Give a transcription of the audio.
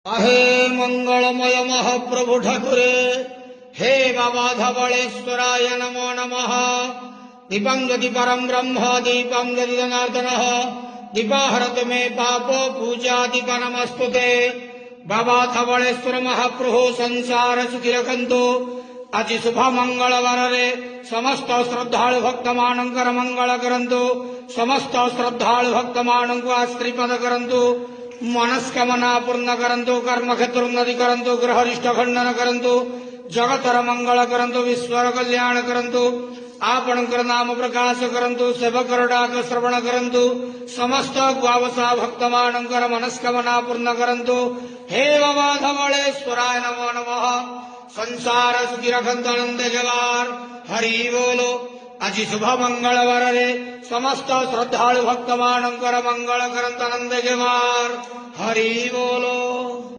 आहे मंगलमय महाप्रभु ठाकुरे हे बाबा धवळेश्वराय नमो नमः। दीपं दति परं ब्रह्म दीपं दति जनार्दनः दीपाहरतु मे पापो पूजा दीप नमस्तुते। बाबा धवळेश्वर महाप्रभु संसार सुखी रखंतु। आज शुभ मंगलवार रे समस्त श्रद्धालु भक्त मानकर मंगल करंतु। समस्त श्रद्धालु भक्त मानक आश्रीपद करंतु। मनस्कामना पूर्ण करंतु। कर्मक्षेत्र उन्नति करंतु। ग्रहरिष्ठ खंडन करंतु। जगतर मंगल करंतु। विश्वर कल्याण करंतु। आपणकर नाम प्रकाश करंतु। सेवकर डाक श्रवण करंतु। समस्त ग्वावसा भक्त मानकर मनस्कामना पूर्ण करंतु। हे बाबा धवळेश्वराय नमो नमः। संसार सुखी रखंतु आनंद जवार हरि बोलो। आज शुभ मंगलवार रे समस्त श्रद्धालु भक्त मानकर मंगल करंतु आनंद जवार हरि बोलो।